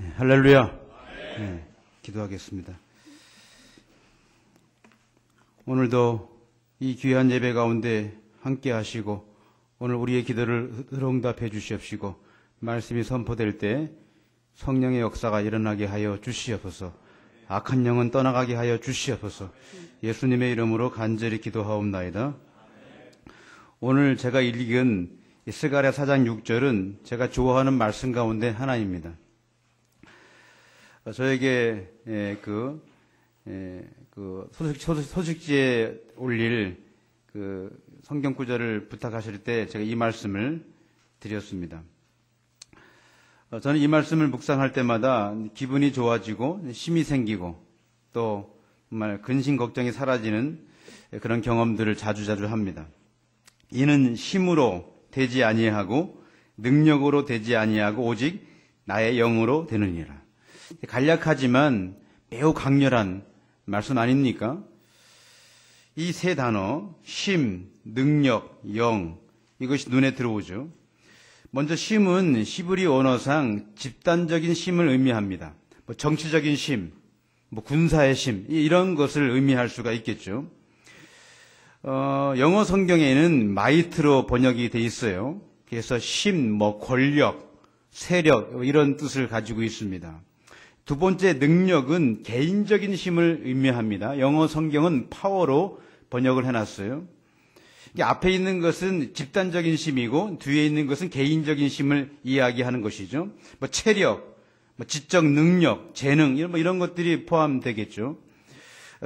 할렐루야. 네, 기도하겠습니다. 오늘도 이 귀한 예배 가운데 함께 하시고 오늘 우리의 기도를 응답해 주시옵시고 말씀이 선포될 때 성령의 역사가 일어나게 하여 주시옵소서. 악한 영은 떠나가게 하여 주시옵소서. 예수님의 이름으로 간절히 기도하옵나이다. 오늘 제가 읽은 스가랴 4장 6절은 제가 좋아하는 말씀 가운데 하나입니다. 저에게 소식지에 올릴 그 성경 구절을 부탁하실 때 제가 이 말씀을 드렸습니다. 저는 이 말씀을 묵상할 때마다 기분이 좋아지고 힘이 생기고 또 정말 근심 걱정이 사라지는 그런 경험들을 자주자주 합니다. 이는 힘으로 되지 아니하고 능력으로 되지 아니하고 오직 나의 영으로 되느니라. 간략하지만 매우 강렬한 말씀 아닙니까? 이 세 단어, 힘, 능력, 영, 이것이 눈에 들어오죠. 먼저 힘은 히브리 언어상 집단적인 힘을 의미합니다. 정치적인 힘, 군사의 힘, 이런 것을 의미할 수가 있겠죠. 영어 성경에는 마이트로 번역이 돼 있어요. 그래서 힘, 권력, 세력 이런 뜻을 가지고 있습니다. 두 번째 능력은 개인적인 힘을 의미합니다. 영어 성경은 파워로 번역을 해놨어요. 앞에 있는 것은 집단적인 힘이고 뒤에 있는 것은 개인적인 힘을 이야기하는 것이죠. 체력, 지적 능력, 재능 이런 것들이 포함되겠죠.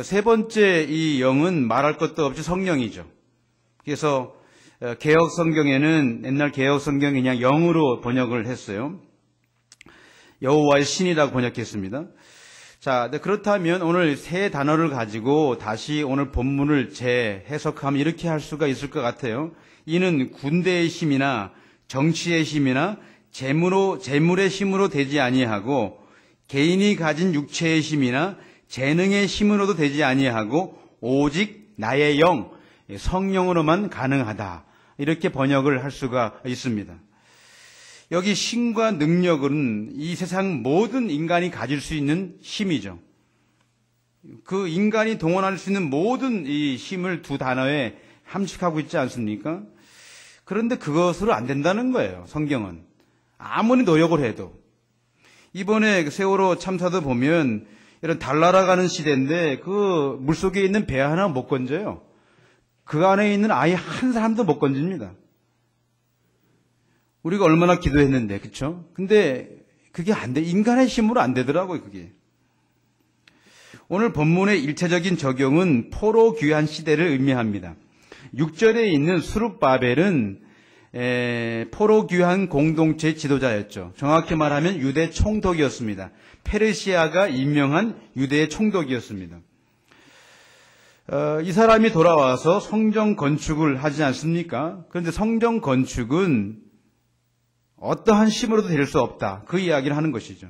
세 번째 이 영은 말할 것도 없이 성령이죠. 그래서 개역 성경에는 옛날 개역 성경이 그냥 영으로 번역을 했어요. 여호와의 신이라고 번역했습니다. 자, 그렇다면 오늘 세 단어를 가지고 다시 오늘 본문을 재해석하면 이렇게 할 수가 있을 것 같아요. 이는 군대의 힘이나 정치의 힘이나 재물의 힘으로 되지 아니하고 개인이 가진 육체의 힘이나 재능의 힘으로도 되지 아니하고 오직 나의 영, 성령으로만 가능하다. 이렇게 번역을 할 수가 있습니다. 여기 힘과 능력은 이 세상 모든 인간이 가질 수 있는 힘이죠. 그 인간이 동원할 수 있는 모든 이 힘을 두 단어에 함축하고 있지 않습니까? 그런데 그것으로 안 된다는 거예요, 성경은. 아무리 노력을 해도. 이번에 세월호 참사도 보면 이런 달나라가는 시대인데 그 물속에 있는 배 하나 못 건져요. 그 안에 있는 아이 한 사람도 못 건집니다. 우리가 얼마나 기도했는데, 그쵸? 근데 그게 안 돼. 인간의 힘으로 안 되더라고요, 그게. 오늘 본문의 일체적인 적용은 포로 귀환 시대를 의미합니다. 6절에 있는 수룹바벨은 포로 귀환 공동체 지도자였죠. 정확히 말하면 유대 총독이었습니다. 페르시아가 임명한 유대의 총독이었습니다. 이 사람이 돌아와서 성전 건축을 하지 않습니까? 그런데 성전 건축은 어떠한 힘으로도 될 수 없다. 그 이야기를 하는 것이죠.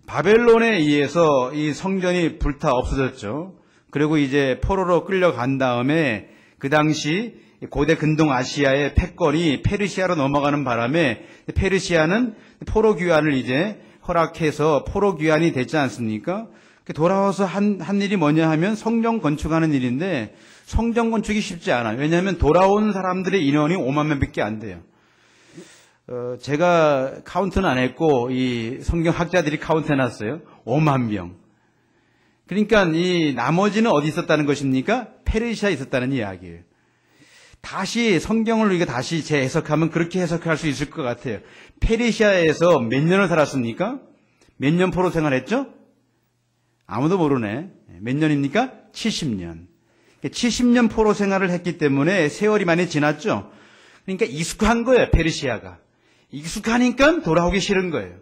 바벨론에 의해서 이 성전이 불타 없어졌죠. 그리고 이제 포로로 끌려간 다음에 그 당시 고대 근동 아시아의 패권이 페르시아로 넘어가는 바람에 페르시아는 포로 귀환을 이제 허락해서 포로 귀환이 됐지 않습니까? 돌아와서 한 일이 뭐냐 하면 성전 건축하는 일인데 성전 건축이 쉽지 않아요. 왜냐하면 돌아온 사람들의 인원이 5만 명밖에 안 돼요. 제가 카운트는 안 했고 이 성경학자들이 카운트 해놨어요. 5만 명. 그러니까 이 나머지는 어디 있었다는 것입니까? 페르시아에 있었다는 이야기예요. 다시 성경을 우리가 다시 재해석하면 그렇게 해석할 수 있을 것 같아요. 페르시아에서 몇 년을 살았습니까? 몇 년 포로 생활했죠? 아무도 모르네. 몇 년입니까? 70년. 70년 포로 생활을 했기 때문에 세월이 많이 지났죠. 그러니까 익숙한 거예요, 페르시아가. 익숙하니까 돌아오기 싫은 거예요.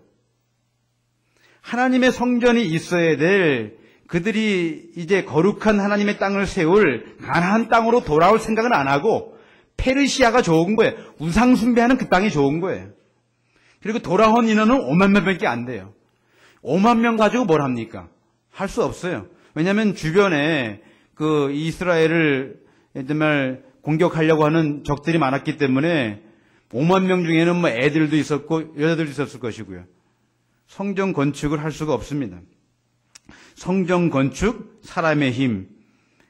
하나님의 성전이 있어야 될 그들이 이제 거룩한 하나님의 땅을 세울 가나안 땅으로 돌아올 생각은 안 하고 페르시아가 좋은 거예요. 우상 숭배하는 그 땅이 좋은 거예요. 그리고 돌아온 인원은 5만 명밖에 안 돼요. 5만 명 가지고 뭘 합니까? 할 수 없어요. 왜냐하면 주변에 그 이스라엘을 정말 공격하려고 하는 적들이 많았기 때문에 5만 명 중에는 애들도 있었고 여자들도 있었을 것이고요. 성전 건축을 할 수가 없습니다. 성전 건축, 사람의 힘,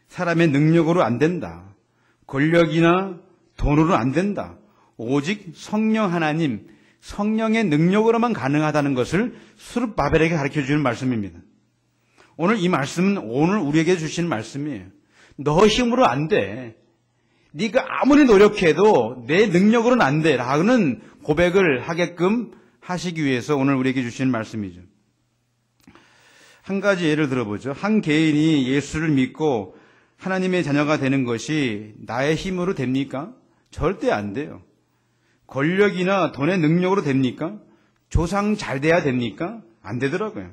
사람의 능력으로 안 된다. 권력이나 돈으로 안 된다. 오직 성령 하나님, 성령의 능력으로만 가능하다는 것을 스룹바벨에게 가르쳐주는 말씀입니다. 오늘 이 말씀은 오늘 우리에게 주시는 말씀이에요. 너 힘으로 안 돼. 네가 아무리 노력해도 내 능력으로는 안 돼. 라는 고백을 하게끔 하시기 위해서 오늘 우리에게 주시는 말씀이죠. 한 가지 예를 들어보죠. 한 개인이 예수를 믿고 하나님의 자녀가 되는 것이 나의 힘으로 됩니까? 절대 안 돼요. 권력이나 돈의 능력으로 됩니까? 조상 잘 돼야 됩니까? 안 되더라고요.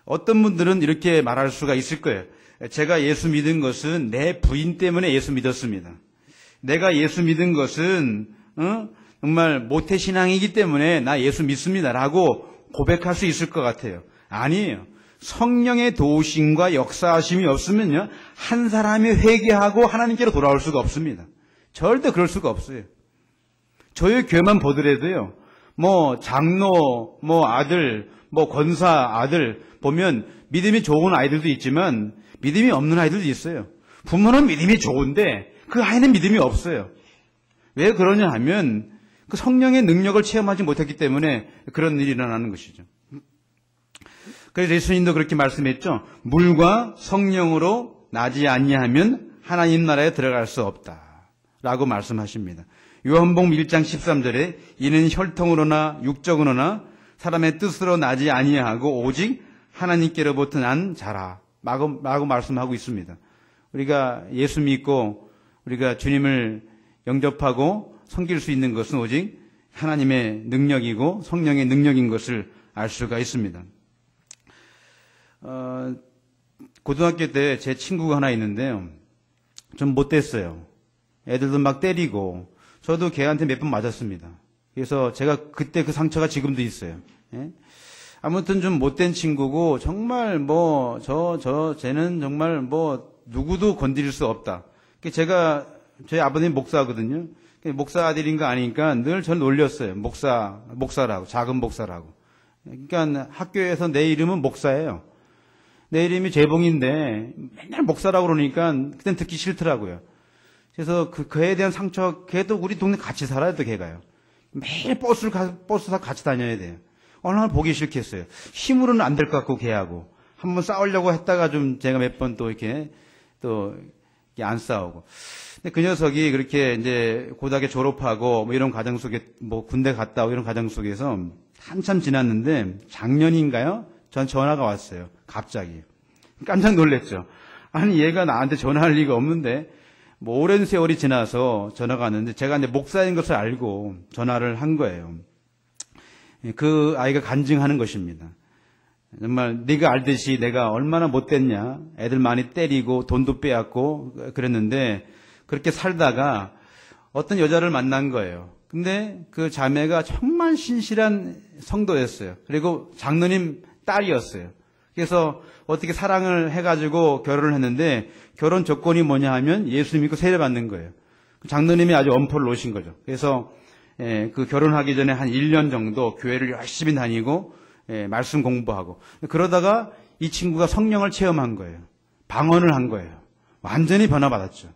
어떤 분들은 이렇게 말할 수가 있을 거예요. 제가 예수 믿은 것은 내 부인 때문에 예수 믿었습니다. 내가 예수 믿은 것은 정말 모태신앙이기 때문에 나 예수 믿습니다 라고 고백할 수 있을 것 같아요. 아니에요. 성령의 도우심과 역사하심이 없으면요, 한 사람이 회개하고 하나님께로 돌아올 수가 없습니다. 절대 그럴 수가 없어요. 저희 교회만 보더라도요, 장로, 아들, 권사 아들 보면 믿음이 좋은 아이들도 있지만 믿음이 없는 아이들도 있어요. 부모는 믿음이 좋은데 그 아이는 믿음이 없어요. 왜 그러냐 하면 그 성령의 능력을 체험하지 못했기 때문에 그런 일이 일어나는 것이죠. 그래서 예수님도 그렇게 말씀했죠. 물과 성령으로 나지 아니하면 하나님 나라에 들어갈 수 없다 라고 말씀하십니다. 요한복음 1장 13절에 이는 혈통으로나 육적으로나 사람의 뜻으로 나지 아니하고 오직 하나님께로부터 난 자라 라고 말씀하고 있습니다. 우리가 예수 믿고 우리가 주님을 영접하고 섬길 수 있는 것은 오직 하나님의 능력이고 성령의 능력인 것을 알 수가 있습니다. 고등학교 때 제 친구가 하나 있는데요. 좀 못됐어요. 애들도 막 때리고 저도 걔한테 몇 번 맞았습니다. 그래서 제가 그때 그 상처가 지금도 있어요. 예? 아무튼 좀 못된 친구고 정말 쟤는 정말 누구도 건드릴 수 없다. 제가 저희 아버님 목사거든요. 목사 아들인가 아니니까 늘 저를 놀렸어요. 목사라고, 작은 목사라고. 그러니까 학교에서 내 이름은 목사예요. 내 이름이 재봉인데 맨날 목사라고 그러니까 그땐 듣기 싫더라고요. 그래서 그에 대한 상처, 걔도 우리 동네 같이 살아야 돼, 걔가요. 매일 버스 타고 같이 다녀야 돼요. 얼마나 보기 싫겠어요. 힘으로는 안 될 것 같고, 걔하고. 한번 싸우려고 했다가 좀 제가 몇 번 또 이렇게 안 싸우고. 근데 그 녀석이 그렇게 이제 고등학교 졸업하고 이런 과정 속에 군대 갔다 오고 이런 과정 속에서 한참 지났는데 작년인가요? 전 전화가 왔어요. 갑자기. 깜짝 놀랐죠. 아니, 얘가 나한테 전화할 리가 없는데 오랜 세월이 지나서 전화가 왔는데 제가 이제 목사인 것을 알고 전화를 한 거예요. 그 아이가 간증하는 것입니다. 정말 네가 알듯이 내가 얼마나 못됐냐. 애들 많이 때리고 돈도 빼앗고 그랬는데 그렇게 살다가 어떤 여자를 만난 거예요. 근데 그 자매가 정말 신실한 성도였어요. 그리고 장로님 딸이었어요. 그래서 어떻게 사랑을 해가지고 결혼을 했는데 결혼 조건이 뭐냐 하면 예수 믿고 세례받는 거예요. 장로님이 아주 엄포를 놓으신 거죠. 그래서 그 결혼하기 전에 한 1년 정도 교회를 열심히 다니고 말씀 공부하고 그러다가 이 친구가 성령을 체험한 거예요. 방언을 한 거예요. 완전히 변화받았죠.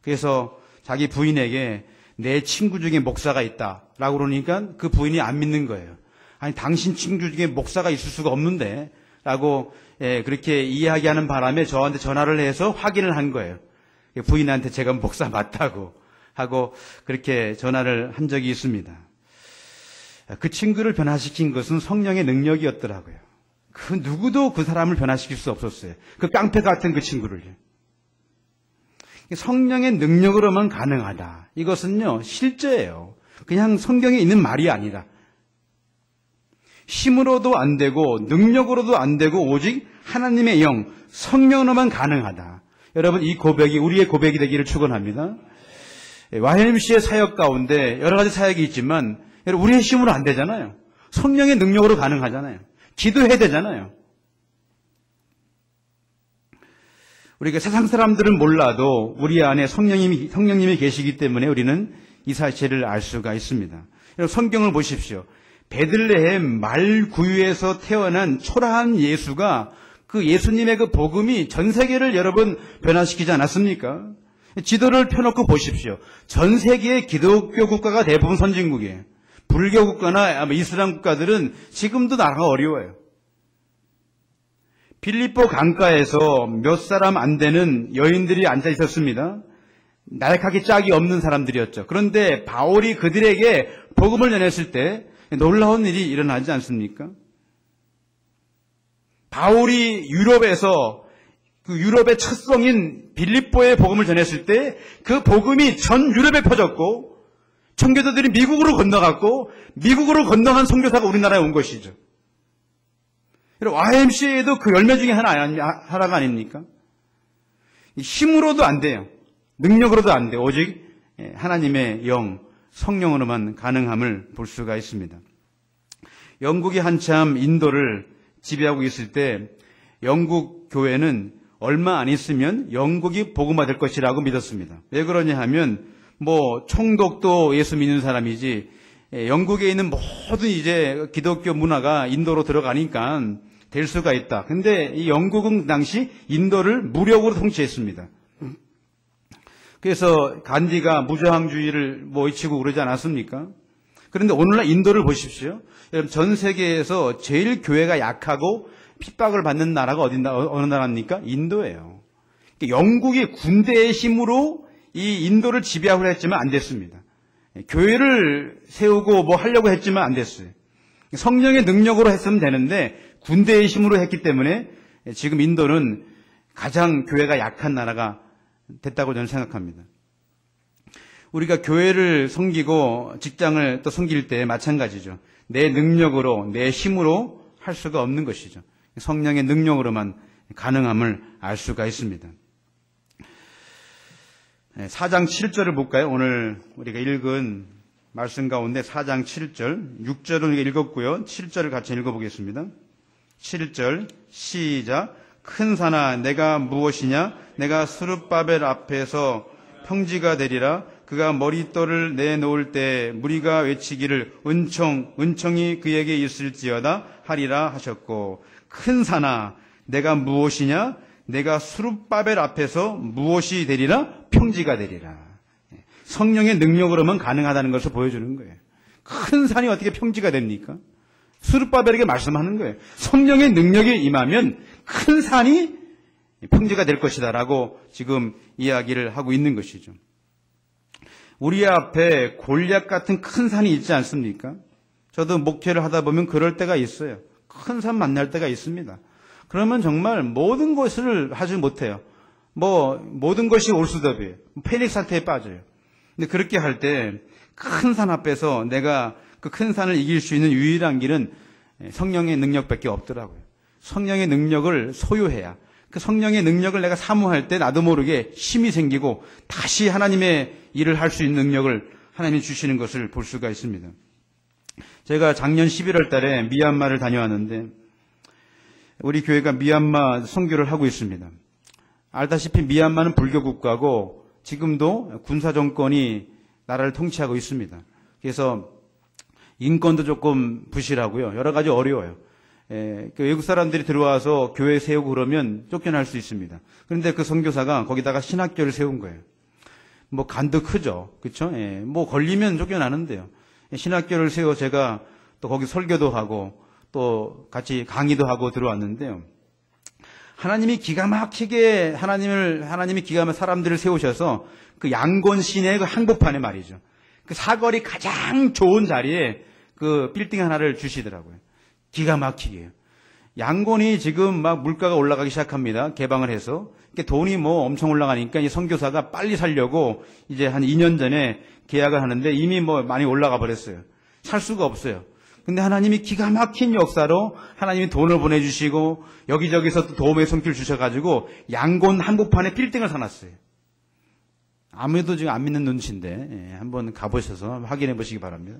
그래서 자기 부인에게 내 친구 중에 목사가 있다라고 그러니까 그 부인이 안 믿는 거예요. 아니 당신 친구 중에 목사가 있을 수가 없는데 라고 그렇게 이야기하는 바람에 저한테 전화를 해서 확인을 한 거예요. 부인한테 제가 목사 맞다고 하고 그렇게 전화를 한 적이 있습니다. 그 친구를 변화시킨 것은 성령의 능력이었더라고요. 그 누구도 그 사람을 변화시킬 수 없었어요. 그 깡패 같은 그 친구를. 성령의 능력으로만 가능하다. 이것은요 실제예요. 그냥 성경에 있는 말이 아니라 힘으로도 안 되고 능력으로도 안 되고 오직 하나님의 영, 성령으로만 가능하다. 여러분 이 고백이 우리의 고백이 되기를 축원합니다. YMC의 사역 가운데 여러 가지 사역이 있지만 우리의 힘으로 안 되잖아요. 성령의 능력으로 가능하잖아요. 기도해야 되잖아요. 우리가 세상 사람들은 몰라도 우리 안에 성령님이 계시기 때문에 우리는 이 사실을 알 수가 있습니다. 여러분 성경을 보십시오. 베들레헴 말구유에서 태어난 초라한 예수가 그 예수님의 그 복음이 전 세계를 여러분 변화시키지 않았습니까? 지도를 펴놓고 보십시오. 전 세계의 기독교 국가가 대부분 선진국이에요. 불교 국가나 이슬람 국가들은 지금도 나라가 어려워요. 빌립보 강가에서 몇 사람 안 되는 여인들이 앉아 있었습니다. 나약하게 짝이 없는 사람들이었죠. 그런데 바울이 그들에게 복음을 전했을 때 놀라운 일이 일어나지 않습니까? 바울이 유럽에서 그 유럽의 첫 성인 빌립보에 복음을 전했을 때 그 복음이 전 유럽에 퍼졌고 청교도들이 미국으로 건너갔고 미국으로 건너간 선교사가 우리나라에 온 것이죠. YMCA도 그 열매 중에 하나가 아닙니까? 힘으로도 안 돼요. 능력으로도 안 돼요. 오직 하나님의 영, 성령으로만 가능함을 볼 수가 있습니다. 영국이 한참 인도를 지배하고 있을 때 영국 교회는 얼마 안 있으면 영국이 복음화 될 것이라고 믿었습니다. 왜 그러냐 하면 총독도 예수 믿는 사람이지 영국에 있는 모든 이제 기독교 문화가 인도로 들어가니까 될 수가 있다. 근데 이 영국은 당시 인도를 무력으로 통치했습니다. 그래서 간디가 무저항주의를 외치고 그러지 않았습니까? 그런데 오늘날 인도를 보십시오. 여러분 전 세계에서 제일 교회가 약하고 핍박을 받는 나라가 어느 나라입니까? 인도예요. 영국이 군대의 힘으로 이 인도를 지배하려고 했지만 안 됐습니다. 교회를 세우고 하려고 했지만 안 됐어요. 성령의 능력으로 했으면 되는데 군대의 힘으로 했기 때문에 지금 인도는 가장 교회가 약한 나라가 됐다고 저는 생각합니다. 우리가 교회를 섬기고 직장을 또 섬길 때 마찬가지죠. 내 능력으로, 내 힘으로 할 수가 없는 것이죠. 성령의 능력으로만 가능함을 알 수가 있습니다. 4장 7절을 볼까요? 오늘 우리가 읽은 말씀 가운데 4장 7절, 6절은 우리가 읽었고요. 7절을 같이 읽어보겠습니다. 7절 시작. 큰 산아 내가 무엇이냐? 내가 스룹바벨 앞에서 평지가 되리라. 그가 머릿돌을 내놓을 때 무리가 외치기를 은총이 그에게 있을지어다 하리라 하셨고, 큰 산아 내가 무엇이냐? 내가 스룹바벨 앞에서 무엇이 되리라? 평지가 되리라. 성령의 능력으로만 가능하다는 것을 보여주는 거예요. 큰 산이 어떻게 평지가 됩니까? 스룹바벨에게 말씀하는 거예요. 성령의 능력이 임하면 큰 산이 평지가 될 것이다 라고 지금 이야기를 하고 있는 것이죠. 우리 앞에 골리앗 같은 큰 산이 있지 않습니까? 저도 목회를 하다 보면 그럴 때가 있어요. 큰 산 만날 때가 있습니다. 그러면 정말 모든 것을 하지 못해요. 모든 것이 올수더비예요. 패닉 상태에 빠져요. 근데 그렇게 할 때 큰 산 앞에서 내가 그 큰 산을 이길 수 있는 유일한 길은 성령의 능력밖에 없더라고요. 성령의 능력을 소유해야, 그 성령의 능력을 내가 사모할 때 나도 모르게 힘이 생기고 다시 하나님의 일을 할 수 있는 능력을 하나님이 주시는 것을 볼 수가 있습니다. 제가 작년 11월 달에 미얀마를 다녀왔는데 우리 교회가 미얀마 선교를 하고 있습니다. 알다시피 미얀마는 불교 국가고 지금도 군사 정권이 나라를 통치하고 있습니다. 그래서 인권도 조금 부실하고요. 여러 가지 어려워요. 그 외국 사람들이 들어와서 교회 세우고 그러면 쫓겨날 수 있습니다. 그런데 그 선교사가 거기다가 신학교를 세운 거예요. 간도 크죠. 그렇죠? 걸리면 쫓겨나는데요. 신학교를 세워 제가 또 거기 설교도 하고 또 같이 강의도 하고 들어왔는데요. 하나님이 기가 막히게 사람들을 세우셔서 그 양곤 시내 그 한복판에 말이죠. 그 사거리 가장 좋은 자리에 그 빌딩 하나를 주시더라고요. 기가 막히게요. 양곤이 지금 막 물가가 올라가기 시작합니다. 개방을 해서. 돈이 엄청 올라가니까 이 선교사가 빨리 살려고 이제 한 2년 전에 계약을 하는데 이미 많이 올라가 버렸어요. 살 수가 없어요. 근데 하나님이 기가 막힌 역사로 하나님이 돈을 보내주시고 여기저기서 또 도움의 손길 주셔가지고 양곤 한복판에 빌딩을 사놨어요. 아무래도 지금 안 믿는 눈치인데 한번 가보셔서 확인해 보시기 바랍니다.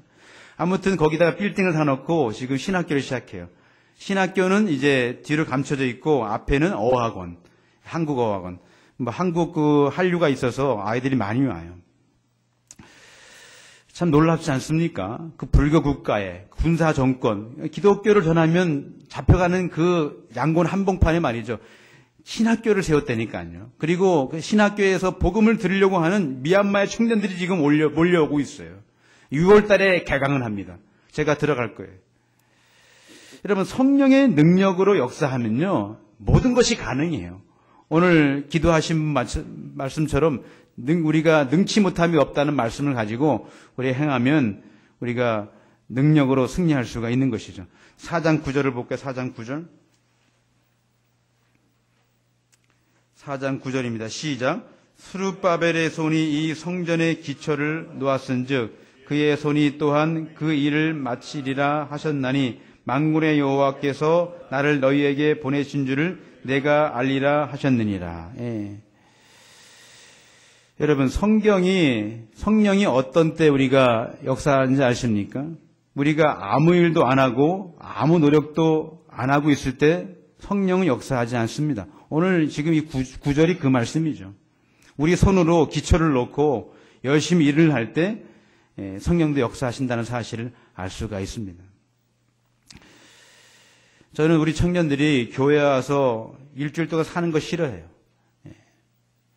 아무튼 거기다가 빌딩을 사놓고 지금 신학교를 시작해요. 신학교는 이제 뒤로 감춰져 있고 앞에는 어학원, 한국어학원, 한국 한류가 있어서 아이들이 많이 와요. 참 놀랍지 않습니까? 그 불교 국가에 군사 정권, 기독교를 전하면 잡혀가는 그 양곤 한복판에 말이죠. 신학교를 세웠다니까요. 그리고 그 신학교에서 복음을 들으려고 하는 미얀마의 청년들이 지금 몰려오고 있어요. 6월 달에 개강을 합니다. 제가 들어갈 거예요. 여러분, 성령의 능력으로 역사하면요, 모든 것이 가능해요. 오늘 기도하신 말씀처럼 우리가 능치 못함이 없다는 말씀을 가지고 우리 행하면 우리가 능력으로 승리할 수가 있는 것이죠. 4장 9절을 볼까요? 4장 9절. 4장 9절입니다. 시작. 스룹바벨의 손이 이 성전의 기초를 놓았은즉 그의 손이 또한 그 일을 마치리라 하셨나니 만군의 여호와께서 나를 너희에게 보내신 줄을 내가 알리라 하셨느니라. 예. 여러분, 성령이 어떤 때 우리가 역사하는지 아십니까? 우리가 아무 일도 안 하고 아무 노력도 안 하고 있을 때 성령은 역사하지 않습니다. 오늘 지금 이 구절이 그 말씀이죠. 우리 손으로 기초를 놓고 열심히 일을 할 때 성령도 역사하신다는 사실을 알 수가 있습니다. 저는 우리 청년들이 교회에 와서 일주일 동안 사는 거 싫어해요.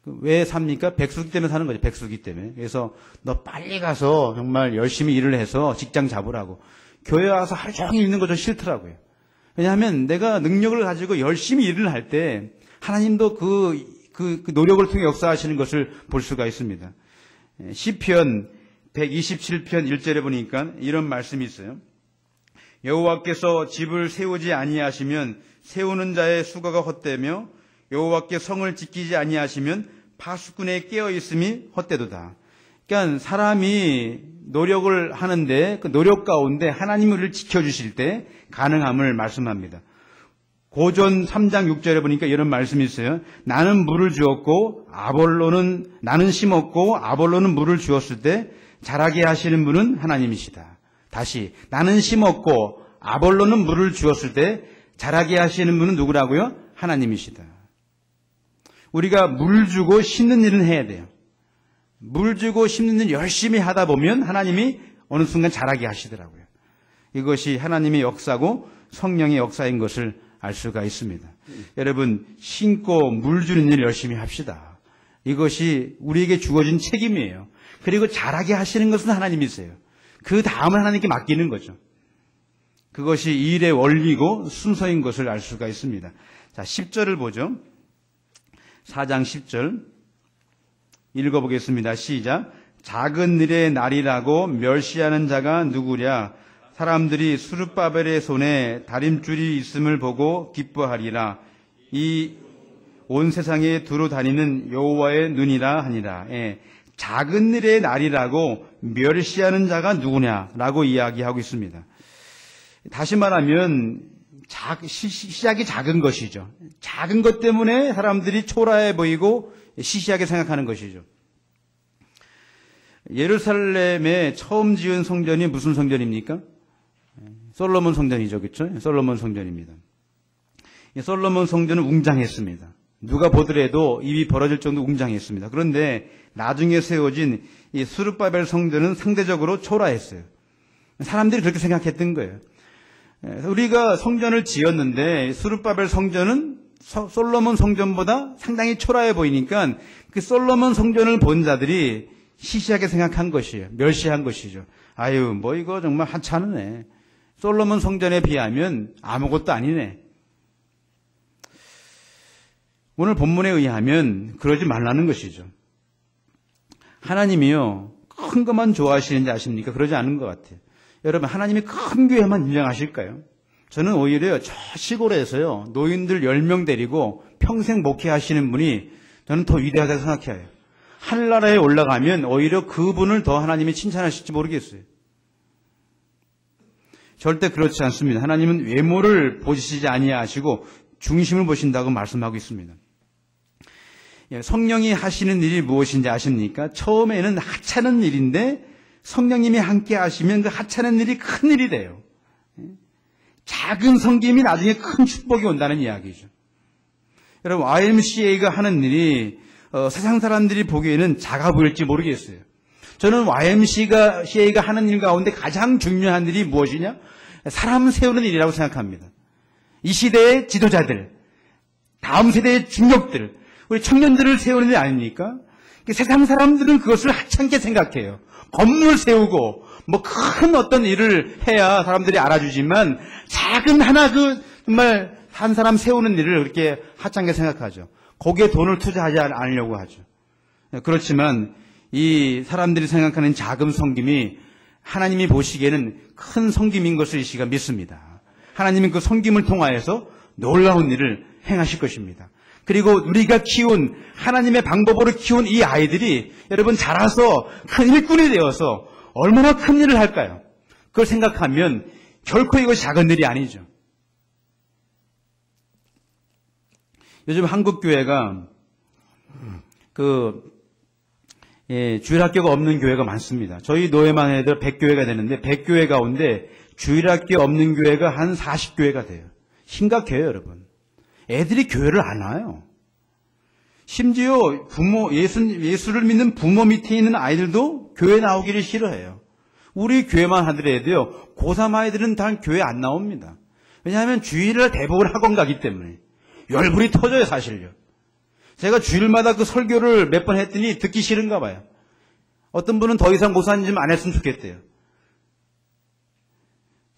왜 삽니까? 백수기 때문에 사는 거죠. 백수기 때문에. 그래서 너 빨리 가서 정말 열심히 일을 해서 직장 잡으라고. 교회 와서 하루 종일 있는 거 좀 싫더라고요. 왜냐하면 내가 능력을 가지고 열심히 일을 할 때 하나님도 그 노력을 통해 역사하시는 것을 볼 수가 있습니다. 시편 127편 1절에 보니까 이런 말씀이 있어요. 여호와께서 집을 세우지 아니하시면 세우는 자의 수고가 헛되며 여호와께 성을 지키지 아니하시면 파수꾼의 깨어있음이 헛되도다. 그러니까 사람이 노력을 하는데 그 노력 가운데 하나님이 우리를 지켜주실 때 가능함을 말씀합니다. 고전 3장 6절에 보니까 이런 말씀이 있어요. 나는 물을 주었고 나는 심었고 아볼로는 물을 주었을 때 자라게 하시는 분은 하나님이시다. 다시 나는 심었고 아볼로는 물을 주었을 때 자라게 하시는 분은 누구라고요? 하나님이시다. 우리가 물 주고 심는 일은 해야 돼요. 물 주고 심는 일 열심히 하다 보면 하나님이 어느 순간 자라게 하시더라고요. 이것이 하나님의 역사고 성령의 역사인 것을 알 수가 있습니다. 여러분, 심고 물 주는 일 열심히 합시다. 이것이 우리에게 주어진 책임이에요. 그리고 자라게 하시는 것은 하나님이세요. 그 다음은 하나님께 맡기는 거죠. 그것이 일의 원리고 순서인 것을 알 수가 있습니다. 자, 10절을 보죠. 4장 10절 읽어보겠습니다. 시작. 작은 일의 날이라고 멸시하는 자가 누구랴? 사람들이 스룹바벨의 손에 다림줄이 있음을 보고 기뻐하리라. 이 온 세상에 두루 다니는 여호와의 눈이라 하니라. 예. 작은 일의 날이라고 멸시하는 자가 누구냐라고 이야기하고 있습니다. 다시 말하면 시작이 작은 것이죠. 작은 것 때문에 사람들이 초라해 보이고 시시하게 생각하는 것이죠. 예루살렘에 처음 지은 성전이 무슨 성전입니까? 솔로몬 성전이죠. 그렇죠? 솔로몬 성전입니다. 솔로몬 성전은 웅장했습니다. 누가 보더라도 입이 벌어질 정도로 웅장했습니다. 그런데 나중에 세워진 이 스룹바벨 성전은 상대적으로 초라했어요. 사람들이 그렇게 생각했던 거예요. 우리가 성전을 지었는데 스룹바벨 성전은 솔로몬 성전보다 상당히 초라해 보이니까 그 솔로몬 성전을 본 자들이 시시하게 생각한 것이에요. 멸시한 것이죠. 아유, 뭐 이거 정말 하찮으네. 솔로몬 성전에 비하면 아무것도 아니네. 오늘 본문에 의하면 그러지 말라는 것이죠. 하나님이요, 큰 것만 좋아하시는지 아십니까? 그러지 않은 것 같아요. 여러분, 하나님이 큰 교회만 인정하실까요? 저는 오히려 저 시골에서요, 노인들 10명 데리고 평생 목회하시는 분이 저는 더 위대하다고 생각해요. 하늘나라에 올라가면 오히려 그분을 더 하나님이 칭찬하실지 모르겠어요. 절대 그렇지 않습니다. 하나님은 외모를 보시지 아니하시고 중심을 보신다고 말씀하고 있습니다. 성령이 하시는 일이 무엇인지 아십니까? 처음에는 하찮은 일인데 성령님이 함께 하시면 그 하찮은 일이 큰 일이 돼요. 작은 섬김이 나중에 큰 축복이 온다는 이야기죠. 여러분, YMCA가 하는 일이 세상 사람들이 보기에는 작아 보일지 모르겠어요. 저는 YMCA가 하는 일 가운데 가장 중요한 일이 무엇이냐? 사람 세우는 일이라고 생각합니다. 이 시대의 지도자들, 다음 세대의 중력들, 우리 청년들을 세우는 일 아닙니까? 세상 사람들은 그것을 하찮게 생각해요. 건물 세우고 뭐 큰 어떤 일을 해야 사람들이 알아주지만 작은 하나 정말 한 사람 세우는 일을 그렇게 하찮게 생각하죠. 거기에 돈을 투자하지 않으려고 하죠. 그렇지만 이 사람들이 생각하는 작은 섬김이 하나님이 보시기에는 큰 섬김인 것을 이 시간 믿습니다. 하나님은 그 섬김을 통하여서 놀라운 일을 행하실 것입니다. 그리고 우리가 키운 하나님의 방법으로 키운 이 아이들이 여러분 자라서 큰 일꾼이 되어서 얼마나 큰 일을 할까요? 그걸 생각하면 결코 이것이 작은 일이 아니죠. 요즘 한국 교회가 주일학교가 없는 교회가 많습니다. 저희 노예만 해도 100교회가 되는데 100교회 가운데 주일학교 없는 교회가 한 40교회가 돼요. 심각해요, 여러분. 애들이 교회를 안 와요. 심지어 예수를 믿는 부모 밑에 있는 아이들도 교회 나오기를 싫어해요. 우리 교회만 하더라도요, 고3 아이들은 다 교회 안 나옵니다. 왜냐하면 주일날 대부분 학원 가기 때문에. 열불이 터져요, 사실요. 제가 주일마다 그 설교를 몇 번 했더니 듣기 싫은가 봐요. 어떤 분은 더 이상 목사님 좀 안 했으면 좋겠대요.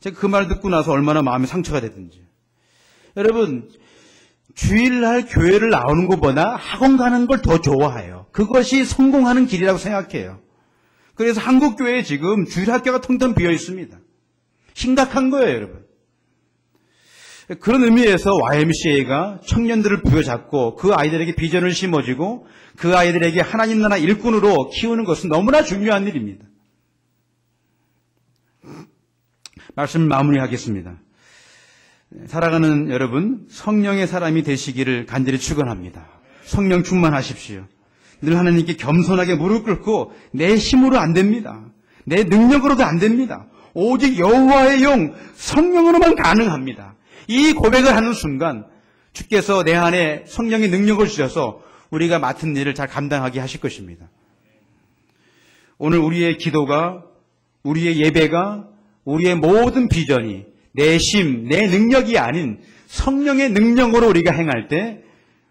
제가 그 말 듣고 나서 얼마나 마음이 상처가 됐든지. 여러분, 주일날 교회를 나오는 것보다 학원 가는 걸 더 좋아해요. 그것이 성공하는 길이라고 생각해요. 그래서 한국 교회에 지금 주일학교가 텅텅 비어 있습니다. 심각한 거예요, 여러분. 그런 의미에서 YMCA가 청년들을 부여잡고 그 아이들에게 비전을 심어주고 그 아이들에게 하나님 나라 일꾼으로 키우는 것은 너무나 중요한 일입니다. 말씀 마무리하겠습니다. 사랑하는 여러분, 성령의 사람이 되시기를 간절히 축원합니다. 성령 충만하십시오. 늘 하나님께 겸손하게 무릎 꿇고 내 힘으로 안 됩니다. 내 능력으로도 안 됩니다. 오직 여호와의 영, 성령으로만 가능합니다. 이 고백을 하는 순간 주께서 내 안에 성령의 능력을 주셔서 우리가 맡은 일을 잘 감당하게 하실 것입니다. 오늘 우리의 기도가, 우리의 예배가, 우리의 모든 비전이 내 힘, 내 능력이 아닌 성령의 능력으로 우리가 행할 때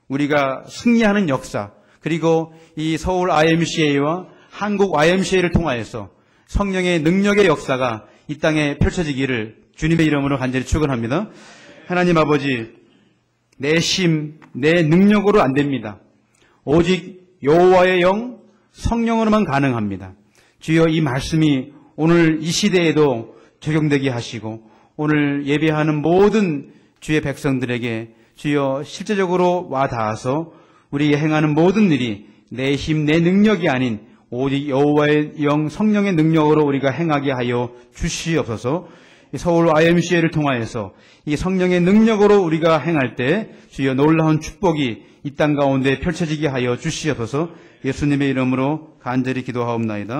우리가 승리하는 역사, 그리고 이 서울 YMCA와 한국 YMCA를 통하여서 성령의 능력의 역사가 이 땅에 펼쳐지기를 주님의 이름으로 간절히 축원합니다. 하나님 아버지, 내 힘, 내 능력으로 안 됩니다. 오직 여호와의 영, 성령으로만 가능합니다. 주여, 이 말씀이 오늘 이 시대에도 적용되게 하시고 오늘 예배하는 모든 주의 백성들에게 주여 실제적으로 와 닿아서 우리가 행하는 모든 일이 내 힘, 내 능력이 아닌 오직 여호와의 영, 성령의 능력으로 우리가 행하게 하여 주시옵소서. 서울 YMCA를 통하여서 이 성령의 능력으로 우리가 행할 때 주여 놀라운 축복이 이 땅 가운데 펼쳐지게 하여 주시옵소서. 예수님의 이름으로 간절히 기도하옵나이다.